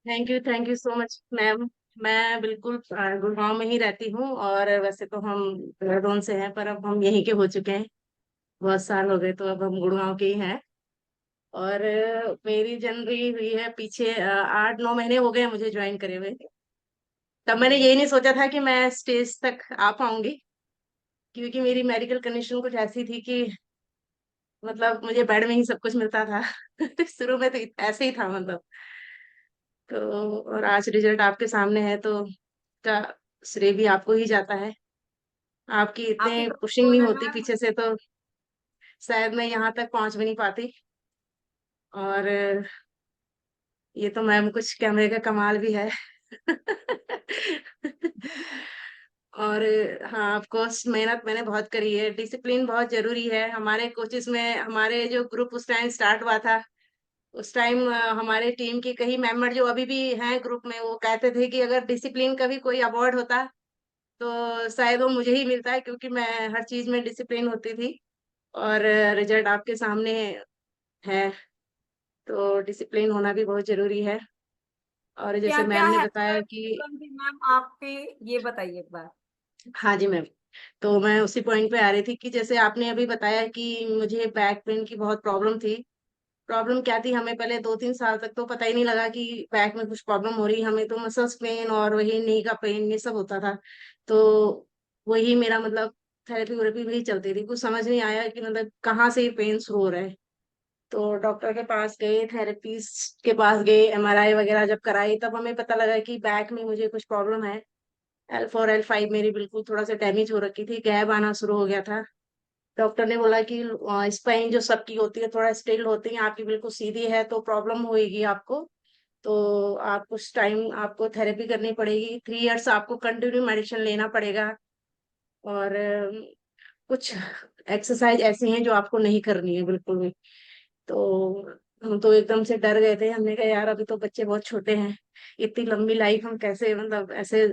Thank you so much ma'am. मैं बिल्कुल गुड़गांव में ही रहती हूँ, और वैसे तो हम देहरादून से हैं, पर अब हम यहीं के हो चुके हैं। बहुत साल हो गए, तो अब हम गुड़गांव के ही हैं। और मेरी जनवरी हुई है पीछे, 8-9 महीने हो गए मुझे ज्वाइन करे हुए। तब मैंने यही नहीं सोचा था कि मैं स्टेज तक आ पाऊंगी, क्योंकि मेरी मेडिकल कंडीशन कुछ ऐसी थी कि मतलब मुझे बेड में ही सब कुछ मिलता था। शुरू में तो ऐसे ही था मतलब। तो और आज रिजल्ट आपके सामने है, तो का श्रेय भी आपको ही जाता है। आपकी आप ही इतने का पुशिंग तो नहीं है होती मैम। पीछे से, तो शायद मैं यहाँ तक पहुंच भी नहीं पाती। और ये तो मैम कुछ कैमरे का कमाल भी है। और हाँ, ऑफ कोर्स मेहनत मैंने बहुत करी है, डिसिप्लिन बहुत जरूरी है। हमारे कोचिस में हमारे जो ग्रुप उस टाइम स्टार्ट हुआ था, उस टाइम हमारे टीम के कई मेंबर जो अभी भी हैं ग्रुप में, वो कहते थे कि अगर डिसिप्लिन का भी कोई अवार्ड होता तो शायद वो मुझे ही मिलता है, क्योंकि मैं हर चीज में डिसिप्लिन होती थी। और रिजल्ट आपके सामने है, तो डिसिप्लिन होना भी बहुत जरूरी है। और क्या जैसे क्या मैम ने हेल्थ बताया कि प्रॉब्लम थी मैम आपके, ये बताइए एक बार। हाँ जी मैम, तो मैं उसी पॉइंट पे आ रही थी कि जैसे आपने अभी बताया कि मुझे बैक पेन की बहुत प्रॉब्लम थी। प्रॉब्लम क्या थी, हमें पहले 2-3 साल तक तो पता ही नहीं लगा कि बैक में कुछ प्रॉब्लम हो रही है। हमें तो मसल्स पेन और वही नी का पेन ये सब होता था। तो वही मेरा मतलब थेरेपी वेरेपी वही चलती थी, कुछ समझ नहीं आया कि मतलब कहाँ से ये पेन शुरू हो रहा है। तो डॉक्टर के पास गए, थेरेपिस्ट के पास गए, एमआरआई वगैरह जब कराई, तब हमें पता लगा कि बैक में मुझे कुछ प्रॉब्लम है। L4 L5 मेरी बिल्कुल थोड़ा सा डैमेज हो रखी थी, गैप आना शुरू हो गया था। डॉक्टर ने बोला कि स्पाइन जो सबकी होती है थोड़ा स्टिल होती है, आपकी बिल्कुल सीधी है, तो प्रॉब्लम होएगी आपको। तो आप कुछ टाइम आपको थेरेपी करनी पड़ेगी, 3 इयर्स आपको कंटिन्यू मेडिसिन लेना पड़ेगा। और कुछ एक्सरसाइज ऐसी हैं जो आपको नहीं करनी है बिल्कुल भी। तो हम तो एकदम से डर गए थे, हमने कहा यार अभी तो बच्चे बहुत छोटे हैं, इतनी लंबी लाइफ हम कैसे मतलब ऐसे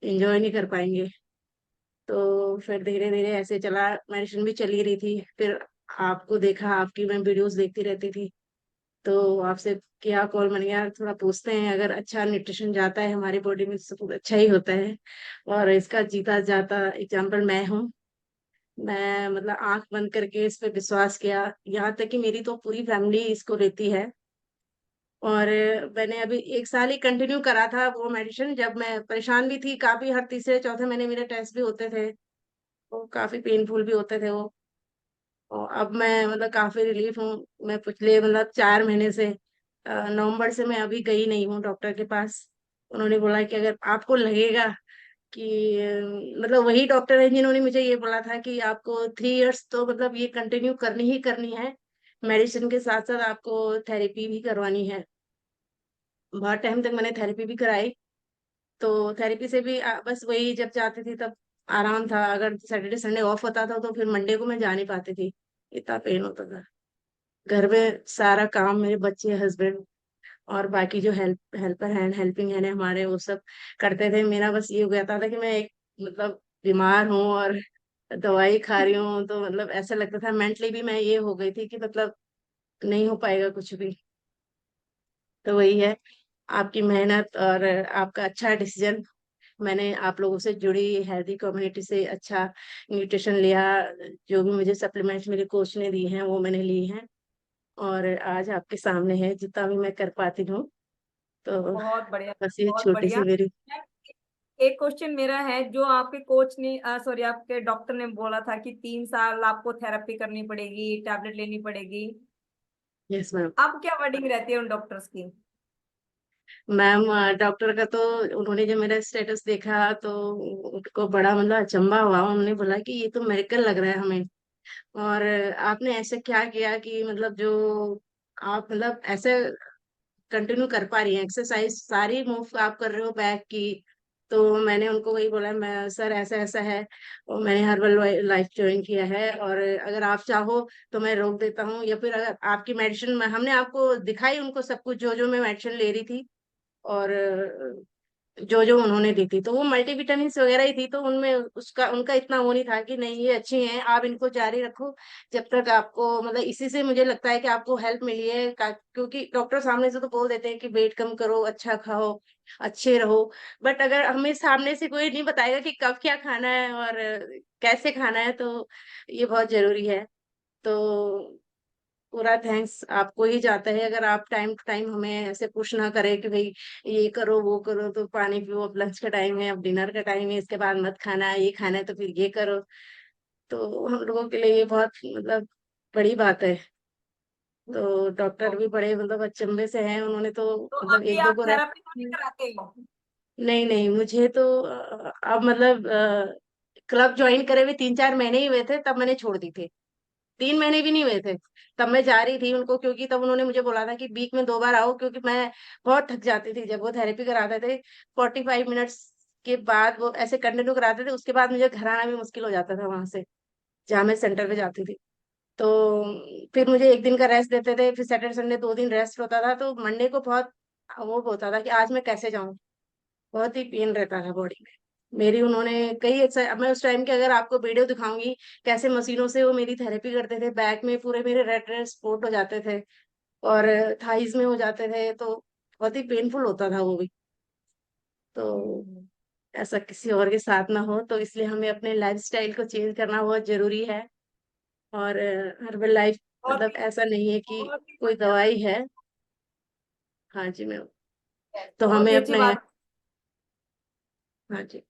एंजॉय नहीं कर पाएंगे। तो फिर धीरे धीरे ऐसे चला, मेडिसिन भी चली रही थी। फिर आपको देखा, आपकी मैं वीडियोस देखती रहती थी, तो आपसे किया कॉल। मैंने यार थोड़ा पूछते हैं, अगर अच्छा न्यूट्रिशन जाता है हमारी बॉडी में तो सब कुछ अच्छा ही होता है। और इसका जीता जाता एग्जाम्पल मैं हूँ। मैं मतलब आंख बंद करके इस पे विश्वास किया, यहाँ तक कि मेरी तो पूरी फैमिली इसको लेती है। और मैंने अभी 1 साल ही कंटिन्यू करा था वो मेडिसिन, जब मैं परेशान भी थी काफी। हर तीसरे चौथे महीने मेरे टेस्ट भी होते थे, वो काफी पेनफुल भी होते थे वो। और अब मैं मतलब काफी रिलीफ हूँ। मैं पिछले मतलब 4 महीने से, नवंबर से मैं अभी गई नहीं हूँ डॉक्टर के पास। उन्होंने बोला कि अगर आपको लगेगा कि मतलब वही डॉक्टर है जिन्होंने मुझे ये बोला था कि आपको 3 इयर्स तो मतलब ये कंटिन्यू करनी ही करनी है, मेडिसिन के साथ साथ आपको थेरेपी भी करवानी है। बहुत टाइम तक मैंने थेरेपी भी कराई। तो थेरेपी से भी बस वही जब जाती थी तब आराम था। अगर सैटरडे संडे ऑफ होता था तो फिर मंडे को मैं जा नहीं पाती थी, इतना पेन होता था। घर में सारा काम मेरे बच्चे, हस्बैंड और बाकी जो हेल्पर हैंड हेल्पिंग हैंड है हमारे, वो सब करते थे। मेरा बस ये हो गया था कि मैं एक मतलब बीमार हूँ और दवाई खा रही हूँ, तो मतलब ऐसा लगता था मेंटली भी मैं ये हो गई थी कि मतलब नहीं हो पाएगा कुछ भी। तो वही है, आपकी मेहनत और आपका अच्छा डिसीजन। मैंने आप लोगों से जुड़ी, हेल्दी कम्युनिटी से अच्छा न्यूट्रिशन लिया। जो भी मुझे सप्लीमेंट्स मेरे कोच ने दी हैं वो मैंने ली हैं, और आज आपके सामने है जितना भी मैं कर पाती हूँ। तो बहुत बढ़िया। बस ये बहुत छोटी सी बढ़िया। मेरी। मैम, एक क्वेश्चन मेरा है, जो आपके कोच ने सॉरी आपके डॉक्टर ने बोला था कि 3 साल आपको थेरेपी करनी पड़ेगी, टैबलेट लेनी पड़ेगी। Yes ma'am. अब क्या वर्डिंग रहती है उन डॉक्टर्स की? मैम डॉक्टर का तो, उन्होंने जब मेरा स्टेटस देखा तो उनको बड़ा मतलब अचंभा हुआ। उन्होंने बोला कि ये तो मेडिकल लग रहा है हमें, और आपने ऐसे क्या किया कि मतलब जो आप मतलब ऐसे कंटिन्यू कर पा रही हैं, एक्सरसाइज सारी मूव आप कर रहे हो बैक की। तो मैंने उनको वही बोला, मैं सर ऐसा ऐसा है, और मैंने हर्बल लाइफ ज्वाइन किया है, और अगर आप चाहो तो मैं रोक देता हूँ, या फिर अगर आपकी मेडिसिन में हमने आपको दिखाई उनको सब कुछ जो जो मैं मेडिसिन ले रही थी। और जो जो उन्होंने दी थी, तो वो मल्टीविटामिन्स वगैरह ही थी, तो उनमें उसका उनका इतना वो नहीं था कि नहीं ये अच्छी हैं, आप इनको जारी रखो जब तक आपको, मतलब इसी से मुझे लगता है कि आपको हेल्प मिली है क्योंकि डॉक्टर सामने से तो बोल देते हैं कि वेट कम करो, अच्छा खाओ, अच्छे रहो, बट अगर हमें सामने से कोई नहीं बताएगा कि कब क्या खाना है और कैसे खाना है, तो ये बहुत जरूरी है। तो पूरा थैंक्स आपको ही जाता है, अगर आप टाइम टू टाइम हमें ऐसे पुश ना करें कि भाई ये करो वो करो, तो पानी पियो, अब लंच का टाइम है, अब डिनर का टाइम है, इसके बाद मत खाना है, ये खाना है तो फिर ये करो, तो हम लोगों के लिए ये बहुत मतलब बड़ी बात है। तो डॉक्टर भी बड़े मतलब अचंभे से हैं, उन्होंने तो तो मतलब अभी एक दो आप को थेरेपी तो नहीं कराते हो? नहीं नहीं, मुझे तो अब मतलब क्लब ज्वाइन करे हुए 3-4 महीने ही हुए थे, तब मैंने छोड़ दी थी। 3 महीने भी नहीं हुए थे, तब मैं जा रही थी उनको, क्योंकि तब उन्होंने मुझे बोला था कि वीक में 2 बार आओ, क्योंकि मैं बहुत थक जाती थी जब वो थेरेपी कराते थे। 45 मिनट्स के बाद वो ऐसे कंटिन्यू कराते थे, उसके बाद मुझे घर आना भी मुश्किल हो जाता था वहां से, जहाँ मैं सेंटर पे जाती थी। तो फिर मुझे एक दिन का रेस्ट देते थे, फिर सैटरडे संडे 2 दिन रेस्ट होता था, तो मंडे को बहुत वो होता था कि आज मैं कैसे जाऊं, बहुत ही पेन रहता था बॉडी में मेरी। उन्होंने कई अब मैं उस टाइम के अगर आपको वीडियो दिखाऊंगी कैसे मशीनों से वो मेरी थेरेपी करते थे, बैक में पूरे मेरे रेड रेड स्पॉट हो जाते थे और थाइज में हो जाते थे, तो बहुत ही पेनफुल होता था वो भी। तो हम्म। ऐसा किसी और के साथ ना हो, तो इसलिए हमें अपने लाइफ स्टाइल को चेंज करना बहुत जरूरी है। और हर्बल लाइफ बहुत मतलब ही ऐसा नहीं है कि बहुत ही कोई बढ़िया। दवाई है। हाँ जी मैम। तो बहुत हमें ही अच्छी अपने, बात। हाँ जी,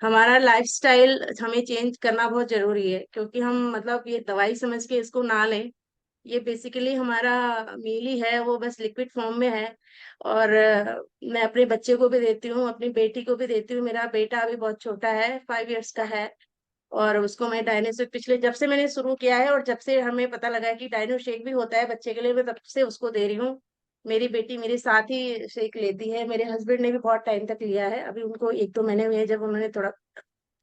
हमारा लाइफस्टाइल हमें चेंज करना बहुत जरूरी है, क्योंकि हम मतलब ये दवाई समझ के इसको ना लें। ये बेसिकली हमारा मील ही है, वो बस लिक्विड फॉर्म में है। और मैं अपने बच्चे को भी देती हूँ, अपनी बेटी को भी देती हूँ। मेरा बेटा अभी बहुत छोटा है, 5 इयर्स का है, और उसको मैं डायनो शेक पिछले जब से मैंने शुरू किया है और जब से हमें पता लगा है कि डायनो शेक भी होता है बच्चे के लिए, मैं तब से उसको दे रही हूँ। मेरी बेटी मेरे साथ ही शेक लेती है, मेरे हस्बैंड ने भी बहुत टाइम तक लिया है, अभी उनको 1-2 महीने हुए हैं जब उन्होंने थोड़ा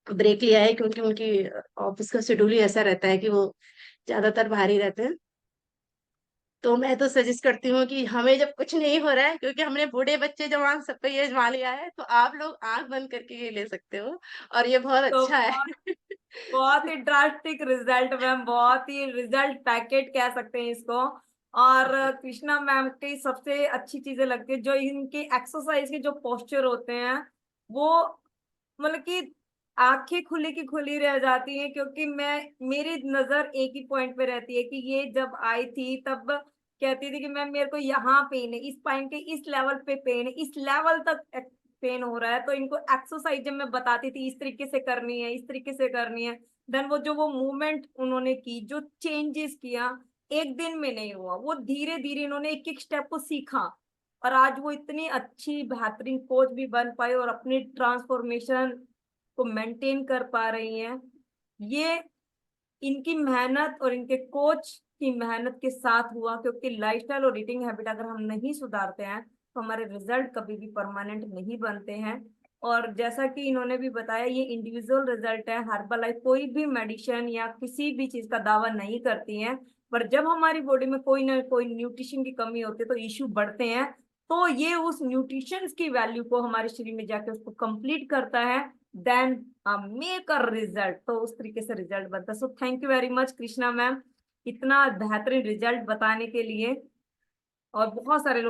ब्रेक लिया है, क्योंकि उनकी ऑफिस का शेड्यूल ही ऐसा रहता है कि वो ज्यादातर बाहर ही रहते हैं। तो मैं तो सजेस्ट करती हूँ कि हमें जब कुछ नहीं हो रहा है, क्योंकि हमने बूढ़े बच्चे जवान सब पे ये आजमा लिया है, तो आप लोग आंख बंद करके ये ले सकते हो, और ये बहुत तो अच्छा है। बहुत ही ड्रास्टिक रिजल्ट मैम, बहुत ही रिजल्ट पैकेट कह सकते हैं इसको। और कृष्णा मैम की सबसे अच्छी चीजें लगती है जो इनके एक्सरसाइज के जो पोस्चर होते हैं, वो मतलब कि आंखें खुली की खुली रह जाती हैं, क्योंकि मैं मेरी नजर एक ही पॉइंट पे रहती है कि ये जब आई थी तब कहती थी कि मैम मेरे को यहाँ पेन है, इस स्पाइन के इस लेवल पे पेन है, इस लेवल तक पेन हो रहा है। तो इनको एक्सरसाइज जब मैं बताती थी इस तरीके से करनी है, इस तरीके से करनी है, देन वो जो वो मूवमेंट उन्होंने की, जो चेंजेस किया, एक दिन में नहीं हुआ, वो धीरे धीरे इन्होंने एक एक स्टेप को सीखा। और आज वो इतनी अच्छी बेहतरीन कोच भी बन पाए और अपनी ट्रांसफॉर्मेशन को मेंटेन कर पा रही हैं। ये इनकी मेहनत और इनके कोच की मेहनत के साथ हुआ, क्योंकि लाइफस्टाइल और ईटिंग हैबिट अगर हम नहीं सुधारते हैं तो हमारे रिजल्ट कभी भी परमानेंट नहीं बनते हैं। और जैसा कि इन्होंने भी बताया, ये इंडिविजुअल रिजल्ट है, हर्बल लाइफ कोई भी मेडिसिन या किसी भी चीज का दावा नहीं करती है। पर जब हमारी बॉडी में कोई ना कोई न्यूट्रिशन की कमी होती है तो इश्यू बढ़ते हैं। तो ये उस न्यूट्रिशन की वैल्यू को हमारे शरीर में जाके उसको कंप्लीट करता है, देन मेक अ रिजल्ट, तो उस तरीके से रिजल्ट बनता है। So thank you very much Krishna ma'am, इतना बेहतरीन रिजल्ट बताने के लिए। और बहुत सारे लोग